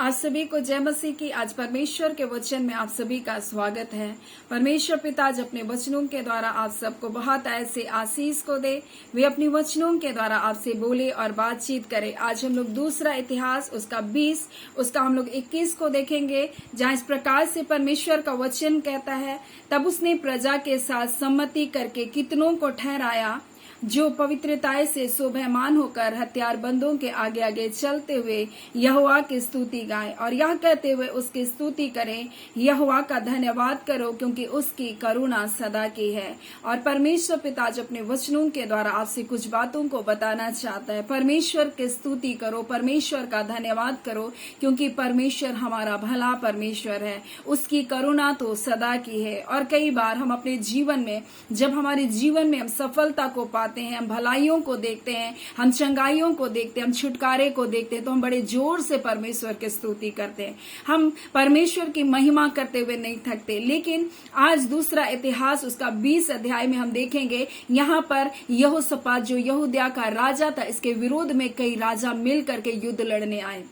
आप सभी को जय मसीह की। आज परमेश्वर के वचन में आप सभी का स्वागत है। परमेश्वर पिता आज अपने वचनों के द्वारा आप सबको बहुत ऐसे आशीष को दे, वे अपनी वचनों के द्वारा आपसे बोले और बातचीत करे। आज हम लोग दूसरा इतिहास उसका 20 उसका हम लोग 21 को देखेंगे, जहाँ इस प्रकार से परमेश्वर का वचन कहता है, तब उसने प्रजा के साथ सम्मति करके कितनों को ठहराया जो पवित्रताएं से शोभायमान होकर हथियारबंदों के आगे आगे चलते हुए यहोवा की स्तुति गाएं और यह कहते हुए उसकी स्तुति करें, यहोवा का धन्यवाद करो क्योंकि उसकी करुणा सदा की है। और परमेश्वर पिता आज अपने वचनों के द्वारा आपसे कुछ बातों को बताना चाहता है। परमेश्वर की स्तुति करो, परमेश्वर का धन्यवाद करो क्योंकि परमेश्वर हमारा भला परमेश्वर है, उसकी करुणा तो सदा की है। और कई बार हम अपने जीवन में, जब हमारे जीवन में हम सफलता को पाते हैं, हम भलाइयों को देखते हैं, हम चंगाइयों को देखते हैं, हम छुटकारे को देखते हैं, तो हम बड़े जोर से परमेश्वर की स्तुति करते हैं। हम परमेश्वर की महिमा करते हुए नहीं थकते। लेकिन आज दूसरा इतिहास उसका 20 अध्याय में हम देखेंगे, यहाँ पर यहोशापात जो यहूदिया का राजा था, इसके विरोध में कई राजा मिल करके युद्ध लड़ने आए।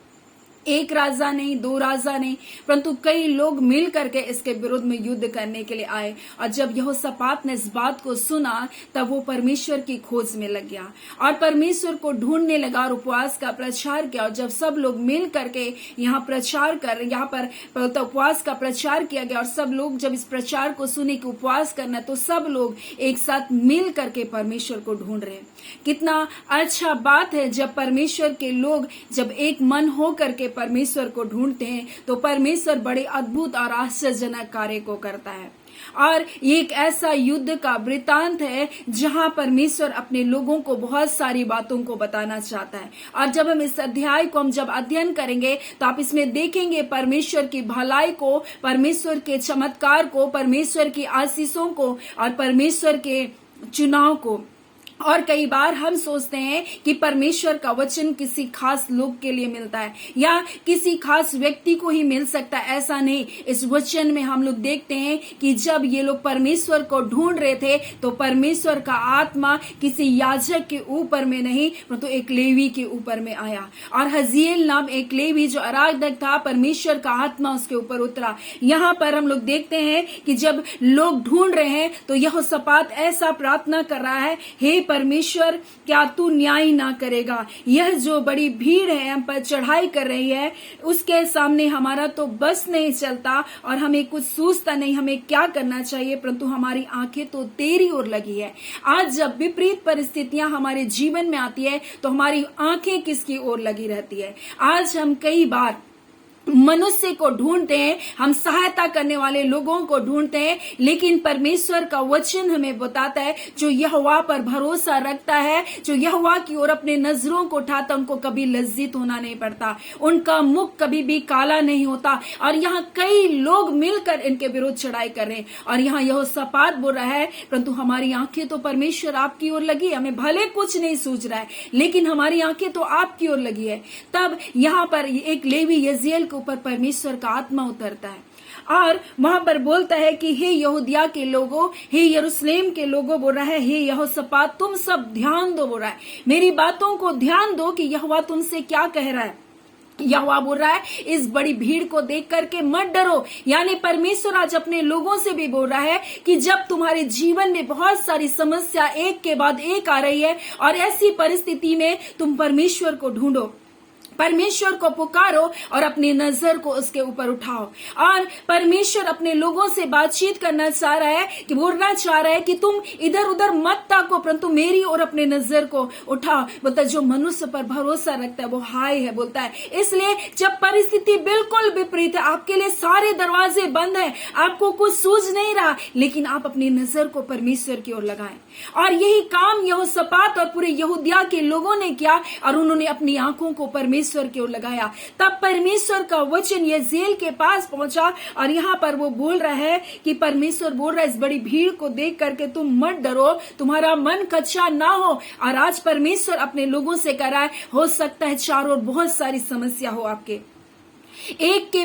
एक राजा नहीं, दो राजा नहीं, परंतु कई लोग मिल करके इसके विरुद्ध में युद्ध करने के लिए आए। और जब यहोशापात ने इस बात को सुना, तब वो परमेश्वर की खोज में लग गया और परमेश्वर को ढूंढने लगा और उपवास का प्रचार किया। और जब सब लोग मिल करके यहाँ पर उपवास का प्रचार किया गया और सब लोग जब इस प्रचार को सुने कि उपवास करना, तो सब लोग एक साथ मिल करके परमेश्वर को ढूंढ रहे। कितना अच्छा बात है जब परमेश्वर के लोग जब एक मन हो करके परमेश्वर को ढूंढते हैं, तो परमेश्वर बड़े अद्भुत और आश्चर्यजनक कार्य को करता है। और ये एक ऐसा युद्ध का वृतांत है जहां परमेश्वर अपने लोगों को बहुत सारी बातों को बताना चाहता है। और जब हम इस अध्याय को जब अध्ययन करेंगे, तो आप इसमें देखेंगे परमेश्वर की भलाई को, परमेश्वर के चमत्कार को, परमेश्वर की आशीषों को और परमेश्वर के चुनाव को। और कई बार हम सोचते हैं कि परमेश्वर का वचन किसी खास लोग के लिए मिलता है या किसी खास व्यक्ति को ही मिल सकता है। ऐसा नहीं, इस वचन में हम लोग देखते हैं कि जब ये लोग परमेश्वर को ढूंढ रहे थे, तो परमेश्वर का आत्मा किसी याजक के ऊपर में नहीं, परंतु एक लेवी के ऊपर में आया। और हजीएल नाम एक लेवी जो आराधक था, परमेश्वर का आत्मा उसके ऊपर उतरा। यहाँ पर हम लोग देखते हैं कि जब लोग ढूंढ रहे हैं, तो यहोशापात ऐसा प्रार्थना कर रहा है, हे परमेश्वर, क्या तू न्याय ना करेगा? यह जो बड़ी भीड़ है हम पर चढ़ाई कर रही है, उसके सामने हमारा तो बस नहीं चलता और हमें कुछ सूझता नहीं हमें क्या करना चाहिए, परंतु हमारी आंखें तो तेरी ओर लगी है। आज जब विपरीत परिस्थितियां हमारे जीवन में आती है, तो हमारी आंखें किसकी ओर लगी रहती है? आज हम कई बार मनुष्य को ढूंढते हैं, हम सहायता करने वाले लोगों को ढूंढते हैं, लेकिन परमेश्वर का वचन हमें बताता है, जो यहोवा पर भरोसा रखता है, जो यहोवा की ओर अपने नजरों को उठाता, उनको कभी लज्जित होना नहीं पड़ता, उनका मुख कभी भी काला नहीं होता। और यहाँ कई लोग मिलकर इनके विरुद्ध चढ़ाई कर रहे हैं। और यहाँ यहोशापात बोल रहा है, परंतु हमारी आंखें तो परमेश्वर आपकी ओर लगी है, हमें भले कुछ नहीं सूझ रहा है, लेकिन हमारी आंखें तो आपकी ओर लगी है। तब यहाँ पर एक लेवी यजीएल के ऊपर परमेश्वर का आत्मा उतरता है और वहां पर बोलता है कि हे यहूदिया के लोगों, हे यरूशलेम के लोगों, बोल रहा है, हे यहोशापात, तुम सब ध्यान दो, बोल रहा है, मेरी बातों को ध्यान दो कि यहोवा तुमसे क्या कह रहा है। यहोवा बोल रहा है, इस बड़ी भीड़ को देख करके मत डरो। यानी परमेश्वर आज अपने लोगों से भी बोल रहा है कि जब तुम्हारे जीवन में बहुत सारी समस्या एक के बाद एक आ रही है और ऐसी परिस्थिति में तुम परमेश्वर को ढूंढो, परमेश्वर को पुकारो और अपनी नजर को उसके ऊपर उठाओ। और परमेश्वर अपने लोगों से बातचीत करना चाह रहा है, कि बोलना चाह रहा है कि तुम इधर उधर मत ताको, परंतु मेरी और अपने नजर को उठाओ। बोलता है, जो मनुष्य पर भरोसा रखता है वो हाय है, बोलता है। इसलिए जब परिस्थिति बिल्कुल विपरीत है, आपके लिए सारे दरवाजे बंद है, आपको कुछ सूझ नहीं रहा, लेकिन आप अपनी नजर को परमेश्वर की ओर लगाएं। और यही काम यहोशापात और पूरे यहूदिया के लोगों ने किया और उन्होंने अपनी आंखों को परमेश्वर की ओर लगाया। तब परमेश्वर का वचन यजीएल के पास पहुंचा और यहाँ पर वो बोल रहा है कि परमेश्वर बोल रहा है, इस बड़ी भीड़ को देख करके तुम मत डरो, तुम्हारा मन कच्चा ना हो। और आज परमेश्वर अपने लोगों से कह रहा है, हो सकता है चारों ओर बहुत सारी समस्या हो आपके, एक के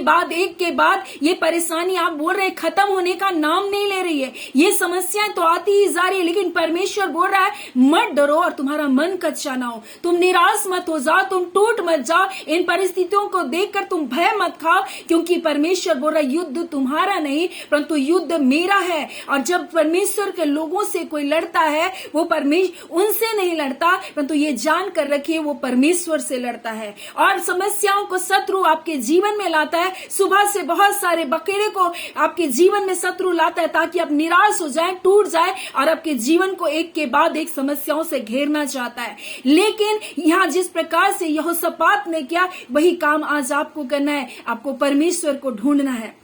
बाद ये परेशानी आप बोल रहे हैं खत्म होने का नाम नहीं ले रही है। ये समस्याएं तो आती ही जा रही है, लेकिन परमेश्वर बोल रहा है मत डरो और तुम्हारा मन कच्चा ना हो, तुम निराश मत हो जाओ, तुम टूट मत जाओ। इन परिस्थितियों को देखकर तुम भय मत खाओ, क्योंकि परमेश्वर बोल रहा है युद्ध तुम्हारा नहीं परंतु युद्ध मेरा है। और जब परमेश्वर के लोगों से कोई लड़ता है वो परमेश्वर उनसे नहीं लड़ता, परंतु ये जान कर रखिए वो परमेश्वर से लड़ता है। और समस्याओं को शत्रु आपके जीवन में लाता है, सुबह से बहुत सारे बखेड़े को आपके जीवन में शत्रु लाता है ताकि आप निराश हो जाएं, टूट जाएं और आपके जीवन को एक के बाद एक समस्याओं से घेरना चाहता है। लेकिन यहाँ जिस प्रकार से यहोशापात ने किया वही काम आज आपको करना है, आपको परमेश्वर को ढूंढना है।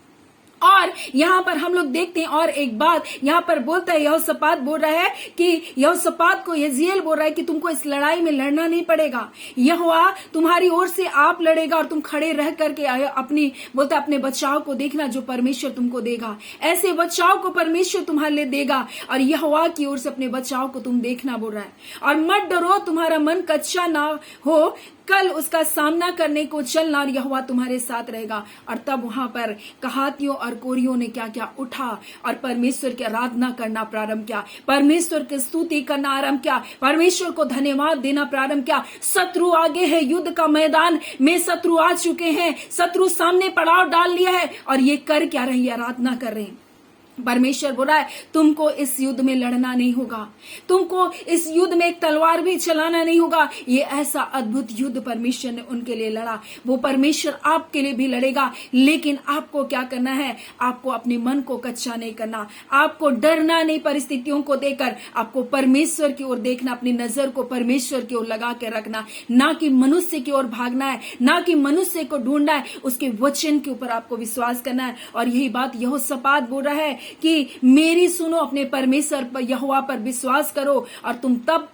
और यहाँ पर हम लोग देखते हैं और एक बात यहाँ पर बोलता है, यहोशापात बोल रहा है कि यहोशापात को यजीएल बोल रहा है कि तुमको इस लड़ाई में लड़ना नहीं पड़ेगा, यहोवा तुम्हारी ओर से आप लड़ेगा और तुम खड़े रह करके अपने बचाव को देखना जो परमेश्वर तुमको देगा। ऐसे बचाव को परमेश्वर तुम्हारे लिए देगा और यहोवा की ओर से अपने बचाव को तुम देखना बोल रहा है। और मत डरो, तुम्हारा मन कच्चा ना हो, कल उसका सामना करने को चलना और यहोवा तुम्हारे साथ रहेगा। और तब वहां पर कहातियों और कोरियों ने क्या क्या उठा और परमेश्वर की आराधना करना प्रारंभ किया, परमेश्वर की स्तुति करना आरंभ किया, परमेश्वर को धन्यवाद देना प्रारंभ किया। शत्रु आगे है, युद्ध का मैदान में शत्रु आ चुके हैं, शत्रु सामने पड़ाव डाल लिया है और ये कर क्या रही है, आराधना कर रहे हैं। परमेश्वर बोला है तुमको इस युद्ध में लड़ना नहीं होगा, तुमको इस युद्ध में एक तलवार भी चलाना नहीं होगा। ये ऐसा अद्भुत युद्ध परमेश्वर ने उनके लिए लड़ा, वो परमेश्वर आपके लिए भी लड़ेगा। लेकिन आपको क्या करना है, आपको अपने मन को कच्चा नहीं करना, आपको डरना नहीं परिस्थितियों को देखकर, आपको परमेश्वर की ओर देखना, अपनी नजर को परमेश्वर की ओर लगा के रखना, ना कि मनुष्य की ओर भागना है, ना कि मनुष्य को ढूंढना है, उसके वचन के ऊपर आपको विश्वास करना है। और यही बात यहोशापात बोल रहा है कि मेरी सुनो, अपने परमेश्वर पर यहोवा पर विश्वास करो और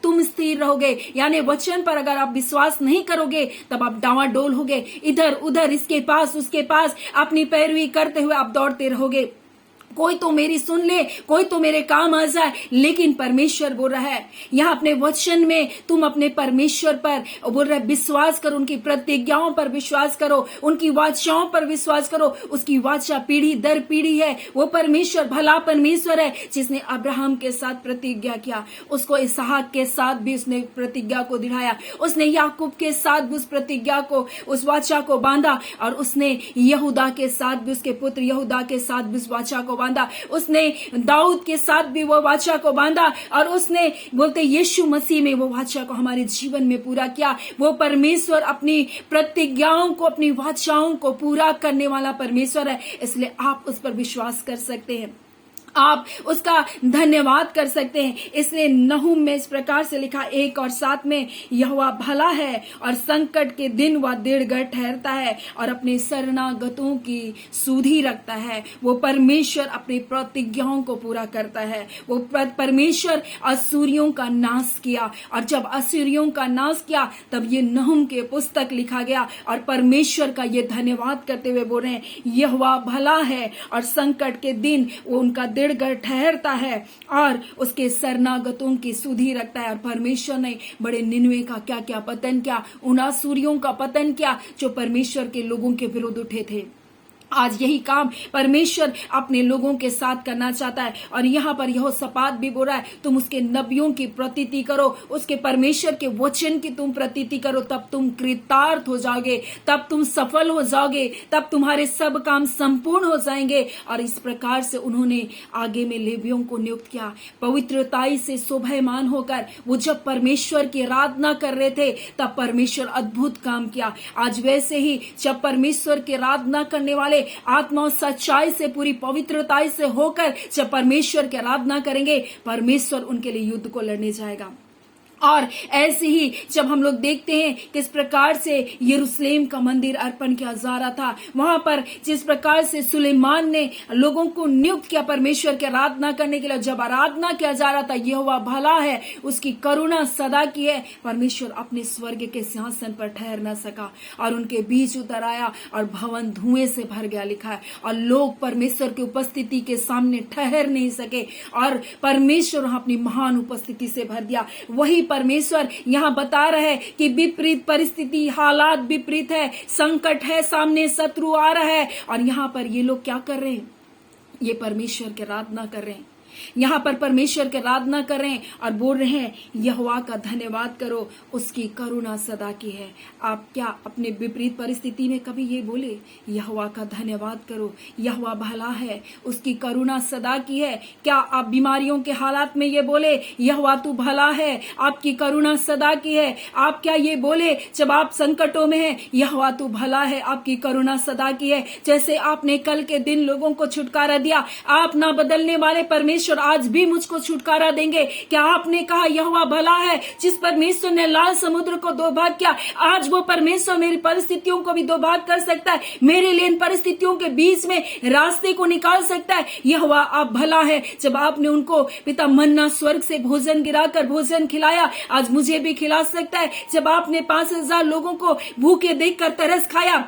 तुम स्थिर रहोगे। यानी वचन पर अगर आप विश्वास नहीं करोगे तब आप डावाडोल होगे, इधर उधर इसके पास उसके पास अपनी पैरवी करते हुए आप दौड़ते रहोगे। कोई तो मेरी सुन ले, कोई तो मेरे काम आ जाए, लेकिन परमेश्वर बोल रहा है यहाँ अपने वचन में तुम अपने परमेश्वर पर बोल रहा है विश्वास करो, उनकी प्रतिज्ञाओं पर विश्वास करो, उनकी वाचाओं पर विश्वास करो। उसकी वाचा पीढ़ी दर पीढ़ी है, वो परमेश्वर भला परमेश्वर है जिसने अब्राहम के साथ प्रतिज्ञा किया, उसको इसहाक के साथ भी उसने प्रतिज्ञा को दिखाया, उसने याकूब के साथ भी उस प्रतिज्ञा को, उस वाचा को बांधा और उसने यहूदा के साथ भी, उसके पुत्र यहूदा के साथ भी उस वाचा को बांधा, उसने दाऊद के साथ भी वो वाचा को बांधा और उसने बोलते यीशु मसीह में वो वाचा को हमारे जीवन में पूरा किया। वो परमेश्वर अपनी प्रतिज्ञाओं को, अपनी वाचाओं को पूरा करने वाला परमेश्वर है, इसलिए आप उस पर विश्वास कर सकते हैं, आप उसका धन्यवाद कर सकते हैं। इसलिए नहूम में इस प्रकार से लिखा 1 और 7 में, यहोवा भला है और संकट के दिन वह दृढ़ ठहरता है और अपने शरणागतों की सुधि रखता है। वो परमेश्वर अपनी प्रतिज्ञाओं को पूरा करता है। वो परमेश्वर असूरियों का नाश किया और जब असूरियों का नाश किया तब ये नहूम के पुस्तक लिखा गया और परमेश्वर का ये धन्यवाद करते हुए बोल रहे हैं यहोवा भला है और संकट के दिन वो उनका ठहरता है और उसके शरणागतों की सुधि रखता है। और परमेश्वर ने बड़े निनवे का क्या क्या पतन किया, उन असूरियों का पतन किया जो परमेश्वर के लोगों के विरुद्ध उठे थे। आज यही काम परमेश्वर अपने लोगों के साथ करना चाहता है। और यहाँ पर यहोशापात भी बोल रहा है तुम उसके नबियों की प्रतीति करो, उसके परमेश्वर के वचन की तुम प्रतीति करो, तब तुम कृतार्थ हो जाओगे, तब तुम सफल हो जाओगे, तब तुम्हारे सब काम संपूर्ण हो जाएंगे। और इस प्रकार से उन्होंने आगे में लेवियों को नियुक्त किया, पवित्रताई से शोभायमान होकर वो जब परमेश्वर की आराधना कर रहे थे तब परमेश्वर अद्भुत काम किया। आज वैसे ही जब परमेश्वर की आराधना करने वाले आत्मा और सच्चाई से, पूरी पवित्रताई से होकर जब परमेश्वर की आराधना करेंगे, परमेश्वर उनके लिए युद्ध को लड़ने जाएगा। और ऐसे ही जब हम लोग देखते हैं किस प्रकार से यरूशलेम का मंदिर अर्पण किया जा रहा था, वहां पर जिस प्रकार से सुलेमान ने लोगों को नियुक्त किया परमेश्वर की आराधना करने के लिए, जब आराधना किया जा रहा था यहोवा भला है, उसकी करुणा सदा की है, परमेश्वर अपने स्वर्ग के सिंहासन पर ठहर न सका और उनके बीच उतर आया और भवन धुएं से भर गया लिखा है। और लोग परमेश्वर की उपस्थिति के सामने ठहर नहीं सके और परमेश्वर अपनी महान उपस्थिति से भर दिया। वही परमेश्वर यहाँ बता रहा है कि विपरीत परिस्थिति, हालात विपरीत है, संकट है, सामने शत्रु आ रहा है, और यहाँ पर ये लोग क्या कर रहे हैं? ये परमेश्वर की आराधना कर रहे हैं। यहाँ पर परमेश्वर की आराधना कर रहे हैं और बोल रहे हैं यहोवा का धन्यवाद करो, उसकी करुणा सदा की है। आप क्या अपने विपरीत परिस्थिति में कभी ये बोले यहोवा का धन्यवाद करो, यहोवा भला है, उसकी करुणा सदा की है? क्या आप बीमारियों के हालात में ये बोले यहोवा तू भला है, आपकी करुणा सदा की है? आप क्या ये बोले जब आप संकटों में हैं यहोवा तू भला है, आपकी करुणा सदा की है? जैसे आपने कल के दिन लोगों को छुटकारा दिया, आप ना बदलने वाले परमेश्वर आज भी मुझको छुटकारा देंगे। क्या आपने कहा यहोवा भला है? जिस परमेश्वर ने लाल समुद्र को दो भाग किया, आज वो परमेश्वर मेरी परिस्थितियों को भी दो भाग कर सकता है, मेरे लिए इन परिस्थितियों के बीच में रास्ते को निकाल सकता है। यहोवा आप भला है। जब आपने उनको पिता मन्ना स्वर्ग से भोजन गिराकर भोजन खिलाया, आज मुझे भी खिला सकता है। जब आपने 5,000 लोगों को भूखे देखकर तरस खाया,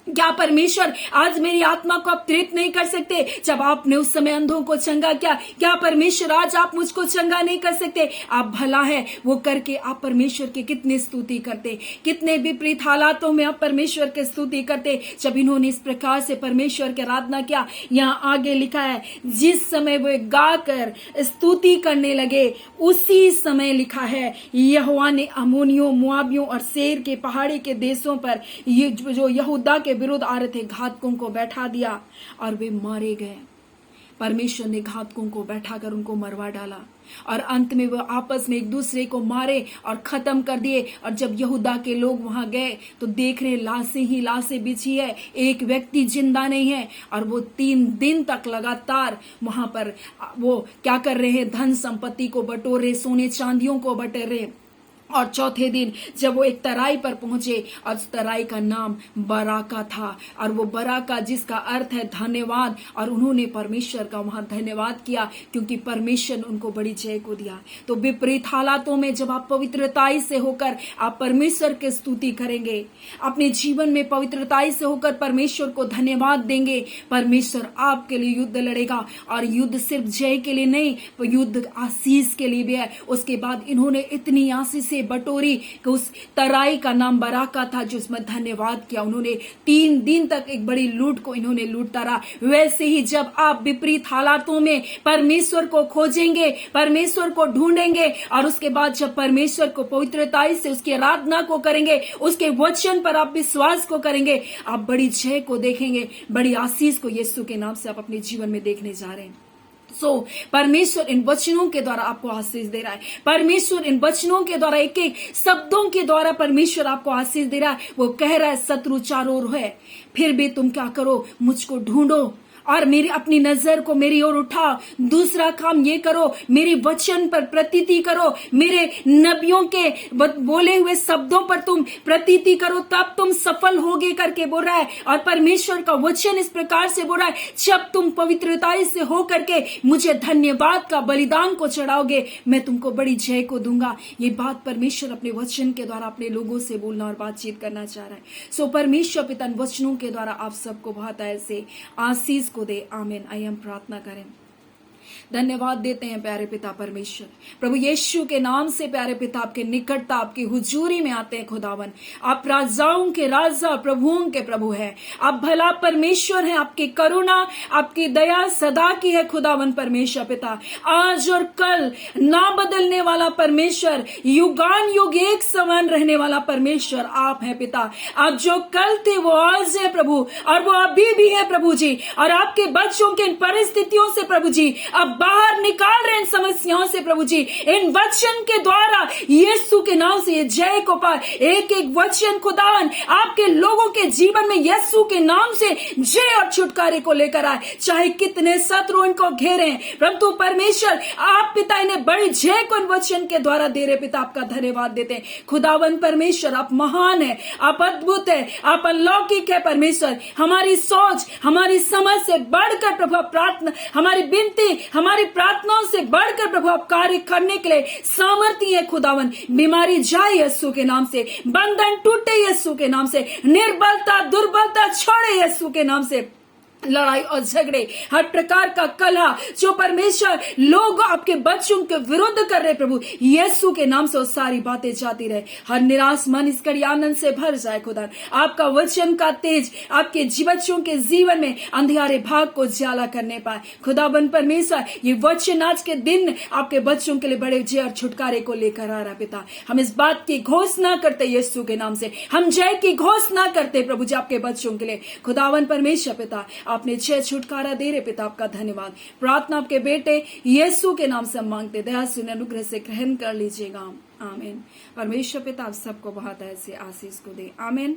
क्या परमेश्वर आज मेरी आत्मा को आप तृप्त नहीं कर सकते? जब आपने उस समय अंधों को चंगा किया, क्या परमेश्वर आज आप मुझको चंगा नहीं कर सकते? आप भला है। वो करके आप परमेश्वर की कितनी स्तुति करते, कितने विपरीत हालातों में आप परमेश्वर की स्तुति करते। जब इन्होंने इस प्रकार से परमेश्वर की आराधना किया, यहाँ आगे लिखा है जिस समय वे गाकर स्तुति करने लगे, उसी समय लिखा है यहोवा ने अम्मोनियों, मोआबियों और सेर के पहाड़ी के देशों पर ये जो यहूदा के विरुद्ध आ रहे थे घातकों को बैठा दिया और वे मारे गए। परमेश्वर ने घातकों को बैठाकर उनको मरवा डाला और अंत में वो आपस में एक दूसरे को मारे और खत्म कर दिए। और जब यहूदा के लोग वहां गए तो देख रहे लाशें ही लाशें बिछी है, एक व्यक्ति जिंदा नहीं है। और वो 3 दिन तक लगातार वहां पर वो क्या कर रहे हैं? धन संपत्ति को बटोर रहे, सोने चांदियों को बटोर रहे। और चौथे दिन जब वो एक तराई पर पहुंचे, और उस तराई का नाम बराका था, और वो बराका जिसका अर्थ है धन्यवाद, और उन्होंने परमेश्वर का वहां धन्यवाद किया क्योंकि परमेश्वर ने उनको बड़ी जय को दिया। तो विपरीत हालातों में जब आप पवित्रताई से होकर आप परमेश्वर की स्तुति करेंगे, अपने जीवन में पवित्रताई से होकर परमेश्वर को धन्यवाद देंगे, परमेश्वर आपके लिए युद्ध लड़ेगा। और युद्ध सिर्फ जय के लिए नहीं, वो युद्ध आशीष के लिए भी है। उसके बाद इन्होंने इतनी आशीष बटोरी कि उस तराई का नाम बराका था, जिसमें धन्यवाद किया। उन्होंने 3 दिन तक एक बड़ी लूट को इन्होंने लूटता रहा। वैसे ही जब आप विपरीत हालातों में परमेश्वर को खोजेंगे, परमेश्वर को ढूंढेंगे, और उसके बाद जब परमेश्वर को पवित्रताई से उसकी आराधना को करेंगे, उसके वचन पर आप विश्वास को करेंगे, आप बड़ी जय को देखेंगे, बड़ी आशीष को यीशु के नाम से आप अपने जीवन में देखने जा रहे हैं। परमेश्वर इन वचनों के द्वारा आपको आशीष दे रहा है। परमेश्वर इन वचनों के द्वारा, एक एक शब्दों के द्वारा परमेश्वर आपको आशीष दे रहा है। वो कह रहा है शत्रु चारों ओर है, फिर भी तुम क्या करो? मुझको ढूंढो और मेरी अपनी नजर को मेरी ओर उठाओ। दूसरा काम ये करो, मेरे वचन पर प्रतीति करो, मेरे नबियों के बोले हुए शब्दों पर तुम प्रतीति करो, तब तुम सफल होगे करके बोल रहा है। और परमेश्वर का वचन इस प्रकार से बोल रहा है, जब तुम पवित्रताई से हो करके मुझे धन्यवाद का बलिदान को चढ़ाओगे, मैं तुमको बड़ी जय को दूंगा। ये बात परमेश्वर अपने वचन के द्वारा अपने लोगों से बोलना और बातचीत करना चाह रहा है। परमेश्वर पिता वचनों के द्वारा आप सबको बहुत ऐसे आशीष को दे। आमीन। आइए हम प्रार्थना करें। धन्यवाद देते हैं प्यारे पिता परमेश्वर, प्रभु यीशु के नाम से प्यारे पिता आपके निकटता, आपकी हुजूरी में आते हैं खुदावन। आप राजाओं के राजा, प्रभुओं के प्रभु हैं। आप भला परमेश्वर हैं, आपकी करुणा, आपकी दया सदा की है खुदावन परमेश्वर पिता। आज और कल ना बदलने वाला परमेश्वर, युगान युग एक समान रहने वाला परमेश्वर आप हैं पिता। आप जो कल थे वो आज है प्रभु, और वो अभी भी है प्रभु जी। और आपके बच्चों के इन परिस्थितियों से प्रभु जी अब बाहर निकाल रहे हैं, इन समस्याओं से प्रभु जी, इन वचन के द्वारा यीशु के नाम से ये जय को पाए। एक एक वचन खुदावन आपके लोगों के जीवन में यीशु के नाम से जय और छुटकारे को लेकर आए। चाहे कितने शत्रु इनको घेरे हैं, परंतु परमेश्वर आप पिता इन्हें बड़ी जय को इन वचन के द्वारा दे रहे पिता। आपका धन्यवाद देते हैं खुदावन परमेश्वर। आप महान है, आप अद्भुत है, आप अलौकिक है परमेश्वर। हमारी सोच, हमारी समझ से बढ़कर प्रभु प्रार्थना, हमारी विनती, हमारी प्रार्थनाओं से बढ़कर प्रभु आप कार्य करने के लिए सामर्थ्य है खुदावन। बीमारी जाए यीशु के नाम से, बंधन टूटे यीशु के नाम से, निर्बलता दुर्बलता छोड़े यीशु के नाम से। लड़ाई और झगड़े, हर प्रकार का कलह जो परमेश्वर लोग आपके बच्चों के विरुद्ध कर रहे प्रभु, यीशु के नाम से वो सारी बातें जाती रहे। हर निराश मन इस घड़ी आनंद से भर जाए खुदा। आपका वचन का तेज आपके बच्चों के जीवन में अंधियारे भाग को उजाला करने पाए खुदाबंद परमेश्वर। ये वचन आज के दिन आपके बच्चों के लिए बड़े जय और छुटकारे को लेकर आ रहा पिता। हम इस बात की घोषणा करते यीशु के नाम से, हम जय की घोषणा करते प्रभु जी आपके बच्चों के लिए खुदावन परमेश्वर पिता। आपने जय छुटकारा दे रहे पिता, आपका धन्यवाद। प्रार्थना आपके बेटे यीशु के नाम से मांगते, दया सुन अनुग्रह से ग्रहण कर लीजिएगा। आमीन। परमेश्वर पिता आप सबको बहुत ऐसे आशीष को दे। आमीन।